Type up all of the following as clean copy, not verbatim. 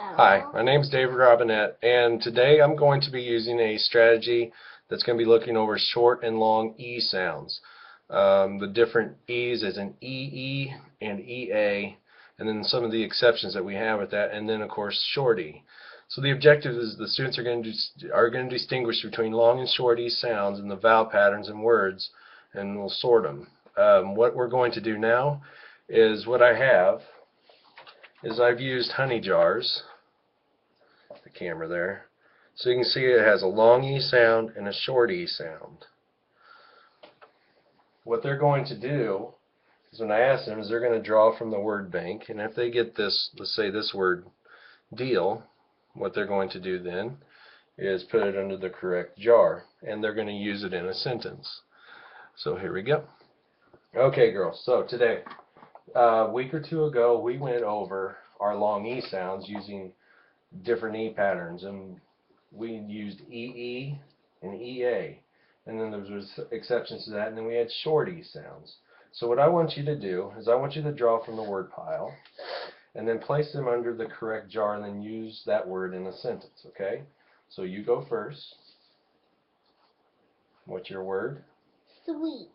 Hi, my name is David Robinette, and today I'm going to be using a strategy that's going to be looking over short and long E sounds. The different E's as in EE and EA, and then some of the exceptions that we have with that, and then of course short E. So the objective is the students are going to distinguish between long and short E sounds and the vowel patterns and words, and we'll sort them. What we're going to do now is I've used honey jars, the camera there, so you can see it has a long E sound and a short E sound. What they're going to do is, when I ask them, is they're going to draw from the word bank, and if they get this, let's say this word deal, what they're going to do then is put it under the correct jar, and they're going to use it in a sentence. So here we go. Okay, girls, so today, a week or two ago, we went over our long E sounds using different E patterns, and we used EE and EA, and then there was exceptions to that, and then we had short E sounds. So what I want you to do is I want you to draw from the word pile, and then place them under the correct jar, and then use that word in a sentence, okay? So you go first. What's your word? Sweet.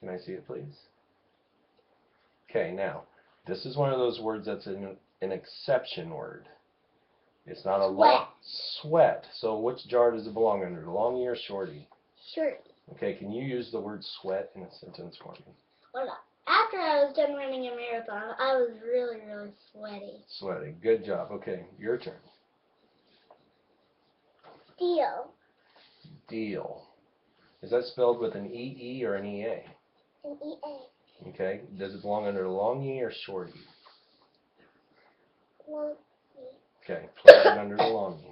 Can I see it, please? Okay, now, this is one of those words that's an exception word. It's not a long sweat. So which jar does it belong under? The long E or short E? Short E. Okay, can you use the word sweat in a sentence for me? Well, after I was done running a marathon, I was really, really sweaty. Sweaty. Good job. Okay, your turn. Deal. Deal. Is that spelled with an EE or an EA? An EA. Okay. Does it belong under the long E or short E? Long E. Okay, place it under the long E.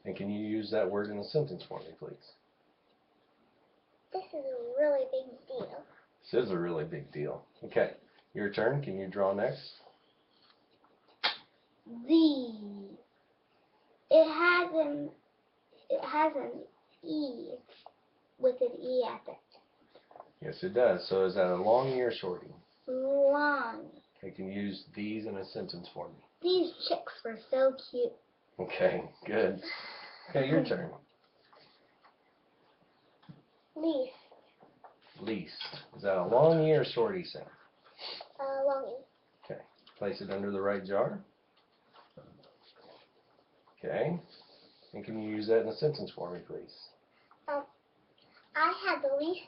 And can you use that word in a sentence for me, please? This is a really big deal. This is a really big deal. Okay, your turn. Can you draw next? Z. It has an E with an E at it. Yes, it does. So is that a long E or short E? Long. Okay, can you use these in a sentence for me? These chicks were so cute. Okay, good. Okay, your turn. Least. Least. Is that a long E or short E sound? Long E. Okay, place it under the right jar. Okay, and can you use that in a sentence for me, please? I had the least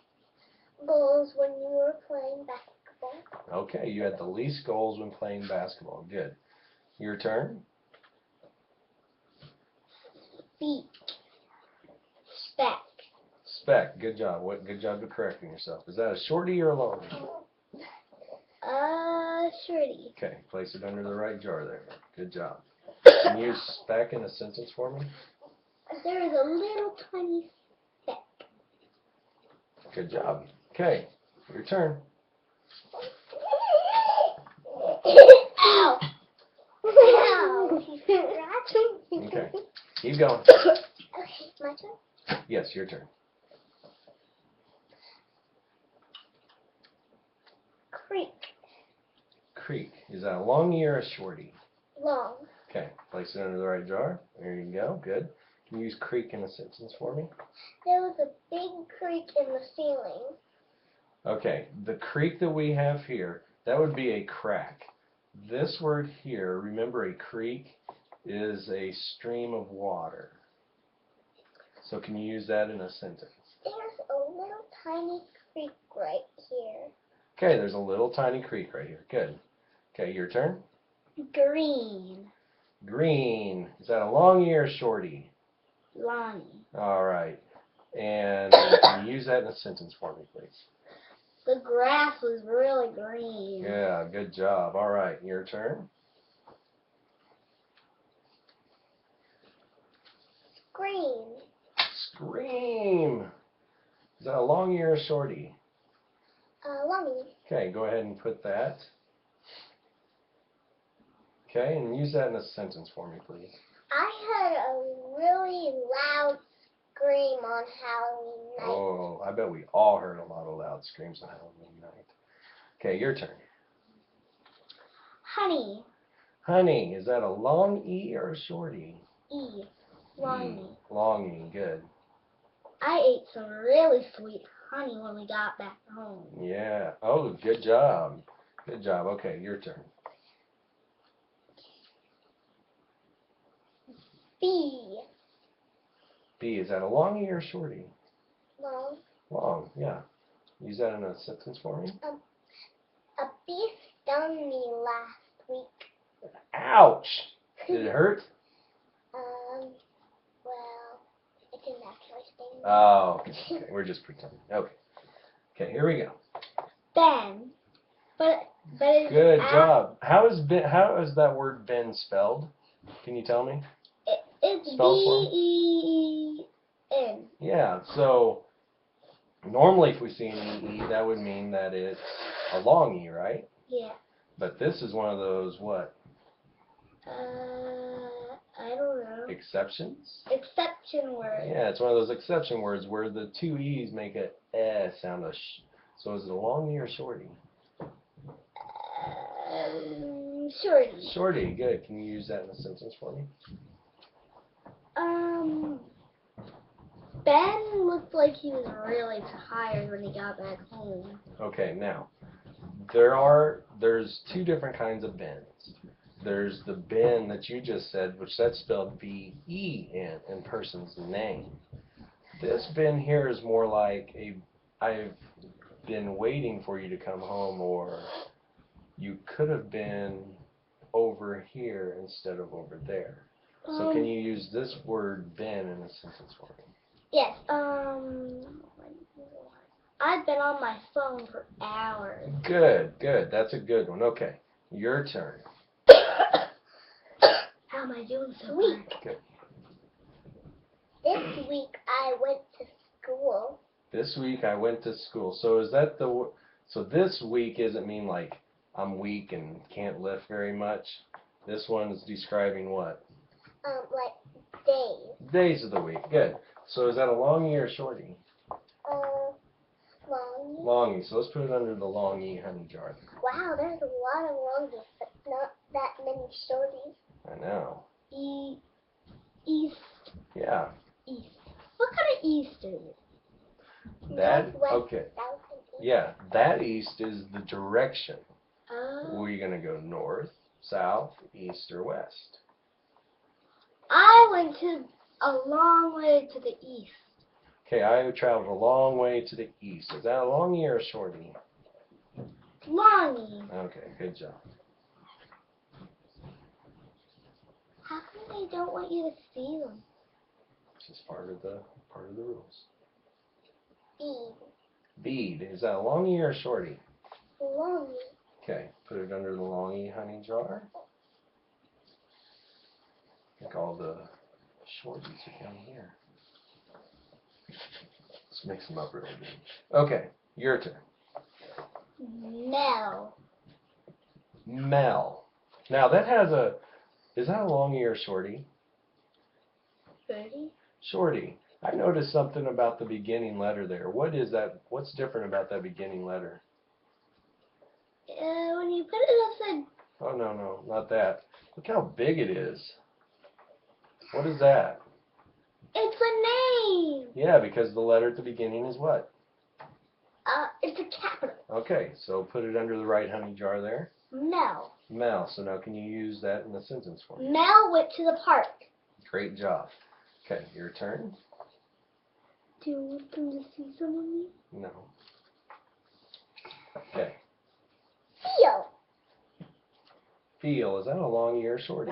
goals when you were playing basketball. Okay, you had the least goals when playing basketball. Good. Your turn. Speak. Spec. Spec. Good job. Good job of correcting yourself. Is that a short E or a long E? Shorty. Okay, place it under the right jar there. Good job. Can you use spec in a sentence for me? There is a little tiny speck. Good job. Okay, your turn. Ow! Ow! Okay, keep going. Okay, my turn? Yes, your turn. Creek. Creek. Is that a long E or a short E? Long. Okay, place it under the right jar. There you go. Good. Can you use creek in a sentence for me? There was a big creek in the ceiling. Okay, the creek that we have here, that would be a crack. This word here, remember, a creek is a stream of water. So can you use that in a sentence? There's a little tiny creek right here. Okay, there's a little tiny creek right here. Good. Okay, your turn. Green. Green. Is that a long E or a short E? Long. All right. And can you use that in a sentence for me, please? The grass was really green. Yeah, good job. All right, your turn. Scream. Scream. Is that a long E or a short E? Long. Okay, go ahead and put that. Okay, and use that in a sentence for me, please. I heard a really loud scream on Halloween night. Oh, I bet we all heard a lot of loud screams on Halloween night. Okay, your turn. Honey. Honey, is that a long E or a short E? E. Long E. Long E, good. I ate some really sweet honey when we got back home. Yeah. Oh, good job. Good job. Okay, your turn. B. B, is that a long E or a short E? Long. Long, yeah. Use that in a sentence for me. A bee stung me last week. Ouch! Did it hurt? Well, it didn't actually sting me. Oh, okay. We're just pretending. Okay. Okay, here we go. Ben. But it's Good job. How is that word Ben spelled? Can you tell me? It's Spell for me. B-E-N. Yeah, so normally if we see an E, that would mean that it's a long E, right? Yeah. But this is one of those, what? I don't know. Exceptions? Exception word. Yeah, it's one of those exception words where the two E's make a sound. So is it a long E or short E? Shorty. Shorty, good. Can you use that in a sentence for me? Ben looked like he was really tired when he got back home. Okay, now there's two different kinds of Bens. There's the Ben that you just said, which that's spelled B-E-N in person's name. This Ben here is more like I've been waiting for you to come home, or you could have been over here instead of over there. So can you use this word Ben in a sentence for me? Yes. I've been on my phone for hours. Good, good. That's a good one. Okay, your turn. How am I doing so far? Good. This week I went to school. This week I went to school. So is that so this week doesn't mean like I'm weak and can't lift very much. This one is describing what? Like days. Days of the week. Good. So is that a long E or a short E? Long. Long E. So let's put it under the long E honey jar. Wow, there's a lot of longies, but not that many shorties. I know. East. Yeah. East. What kind of east is it? That Northwest, okay. South, and east. Yeah, that east is the direction. Oh. Were you gonna go north, south, east, or west? I went to a long way to the east. Okay, I traveled a long way to the east. Is that a long E or a short E? Long E. Okay, good job. How come they don't want you to see them? This is part of the rules. Bead. Bead. Is that a long E or a short E? Long E. Okay, put it under the long E honey jar. I think all the short E's are down here. Let's mix them up really good. Okay, your turn. Mel. Mel. Now that has is that a long E or a short E? Shorty. Shorty. I noticed something about the beginning letter there. What is that? What's different about that beginning letter? When you put it upside. Oh, no, not that. Look how big it is. What is that? It's a name. Yeah, because the letter at the beginning is what? It's a capital. Okay, so put it under the right honey jar there. Mel. Mel. So now can you use that in a sentence for me? Mel went to the park. Great job. Okay, your turn. Do you want them to see some of me? No. Okay. Feel. Feel. Is that a long E or a short E?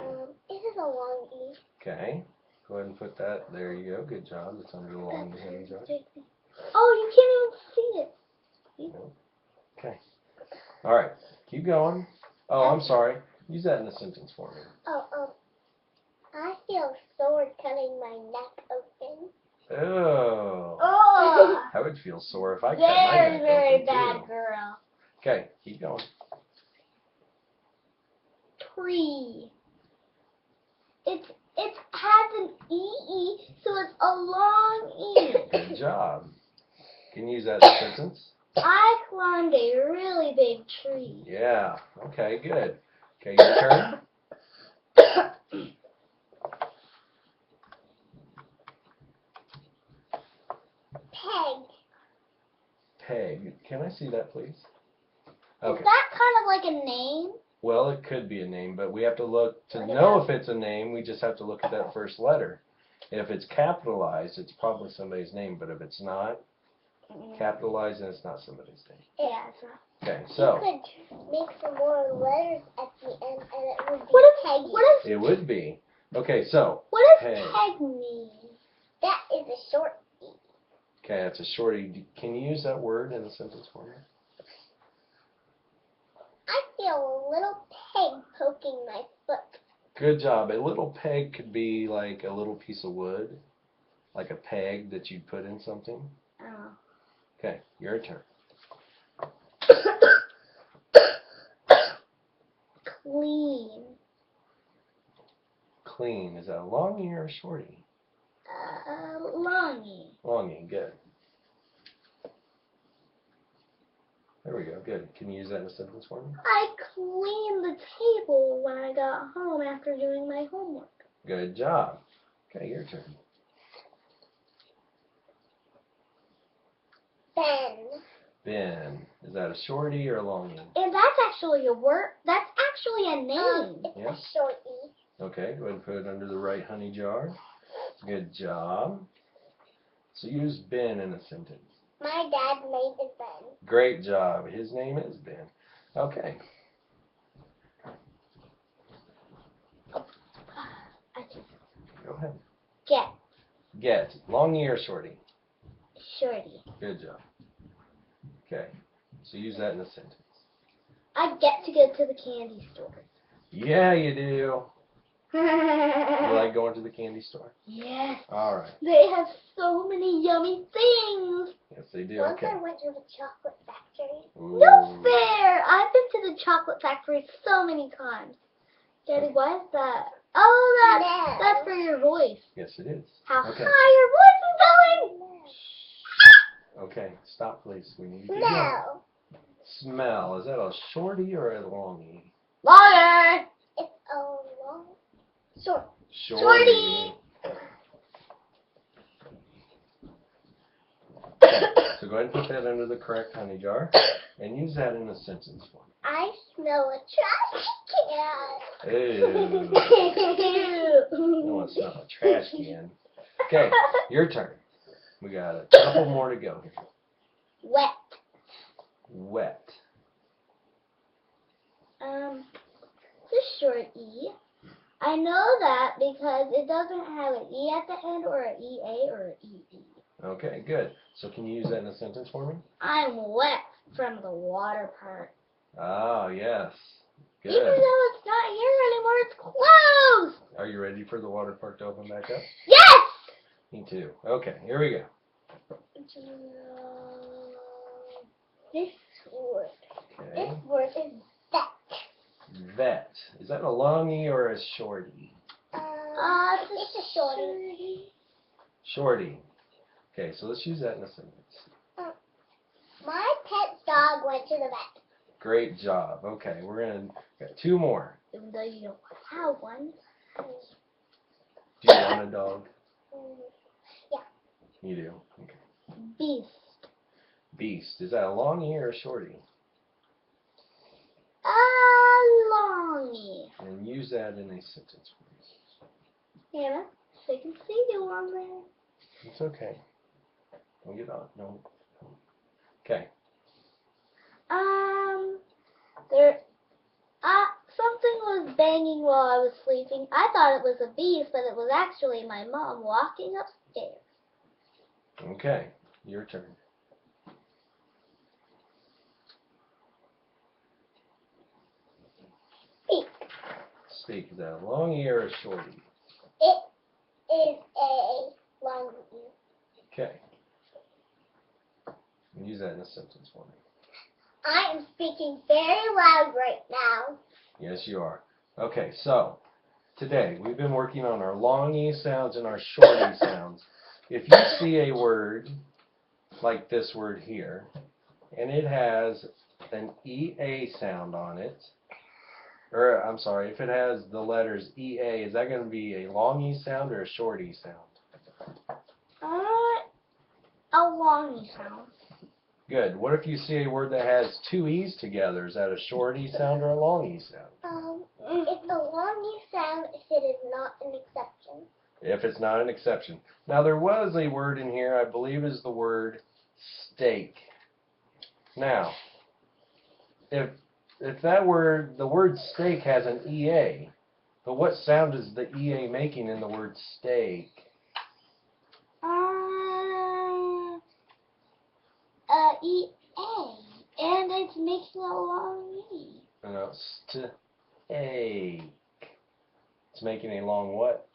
It is a long E. Okay. Go ahead and put that. There you go. Good job. It's under the long E honey jar. Oh, you can't even see it. No. Okay. All right. Keep going. Oh, I'm sorry. Use that in a sentence for me. I feel sore cutting my neck open. Oh. Oh. I would feel sore if I cut my neck Very open, bad too. girl. Okay. Keep going. Tree. It has an E, so it's a long E. Good job. Can you use that in a sentence? I climbed a really big tree. Yeah. Okay, good. Okay, your turn. Peg. Peg. Can I see that, please? Is that kind of like a name? Well, it could be a name, but we have to look to know if it's a name. We just have to look at that first letter. If it's capitalized, it's probably somebody's name, but if it's not capitalized, then it's not somebody's name. Yeah, it's not. Okay, so. You could make some more letters at the end, and it would be Peggy. It would be. Okay, so. What does peg mean? That is a short E. Okay, that's a shorty. Can you use that word in a sentence for me? I feel a little peg poking my foot. Good job. A little peg could be like a little piece of wood, like a peg that you'd put in something. Oh. Okay, your turn. Clean. Clean. Is that a longy or a shorty? Longy. Longy, good. There we go, good. Can you use that in a sentence for me? I cleaned the table when I got home after doing my homework. Good job. Okay, your turn. Ben. Ben. Is that a shorty or a longy? And that's actually a word. That's actually a name. It's a short E. Okay, go ahead and put it under the right honey jar. Good job. So use Ben in a sentence. My dad made it Ben. Great job. His name is Ben. Okay. Go ahead. Get. Get. Longy or shorty? Shorty. Good job. Okay. So use that in a sentence. I get to go to the candy store. Yeah, you do. You like going to the candy store? Yes. All right. They have so many yummy things. Yes, they do. Once Okay. I went to the chocolate factory. Ooh. No fair! I've been to the chocolate factory so many times. Daddy, why is that? Oh, that's for your voice. Yes, it is. How Okay. high your voice is going! Okay, stop, please. We need to go. No. Smell. Is that a shorty or a longy? Liar! It's a long. Short. Shorty. So go ahead and put that under the correct honey jar and use that in a sentence for me. I smell a trash can. Ew. You don't want to smell a trash can. Okay, your turn. We got a couple more to go here. Wet. Wet. Just short E. I know that because it doesn't have an E at the end or an EA or an EE. Okay, good. So can you use that in a sentence for me? I'm wet from the water park. Oh, yes. Good. Even though it's not here anymore, it's closed. Are you ready for the water park to open back up? Yes! Me too. Okay, here we go. This word. Okay. This word is vet. Vet. Is that a longy or a shorty? It's a shorty. Shorty. Okay, so let's use that in a sentence. My pet dog went to the vet. Great job. Okay, we're going to got two more. Even though you don't have one. Do you want a dog? Yeah. You do? Okay. Beast. Beast. Is that a longy or a shorty? Longy. And use that in a sentence, please. Hannah, they can see you on there. It's okay. Don't get on. No. Okay. Something was banging while I was sleeping. I thought it was a beast, but it was actually my mom walking upstairs. Okay. Your turn. Speak. Speak. Is that a longy or a shorty? It is a long E. Okay. Use that in a sentence for me. I am speaking very loud right now. Yes, you are. Okay, so today we've been working on our long E sounds and our short E sounds. If you see a word like this word here, and it has an EA sound on it, Or I'm sorry, if it has the letters EA, is that going to be a long E sound or a short E sound? A long E sound. Good. What if you see a word that has two E's together? Is that a short E sound or a long E sound? It's a long E sound if it is not an exception. If it's not an exception. Now there was a word in here, I believe is the word steak. Now, if that word, the word steak has an EA, but what sound is the EA making in the word steak? EA. And it's making a long E. No, steak. It's making a long what?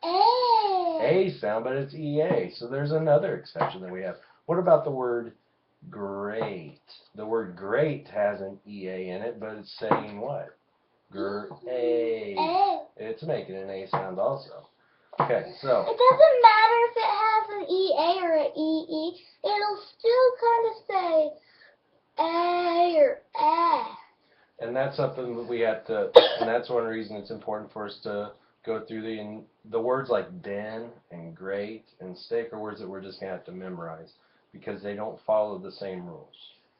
A sound, but it's EA. So there's another exception that we have. What about the word great? The word great has an EA in it, but it's saying what? Great. It's making an A sound also. Okay, so. It doesn't matter if it has an EA or an EE. It'll still kind of say A or A. And that's something that we have to, and that's one reason it's important for us to go through the words like den and great and steak are words that we're just going to have to memorize because they don't follow the same rules.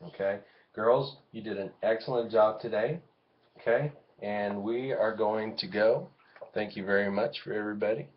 Okay? Girls, you did an excellent job today. Okay? And we are going to go. Thank you very much for everybody.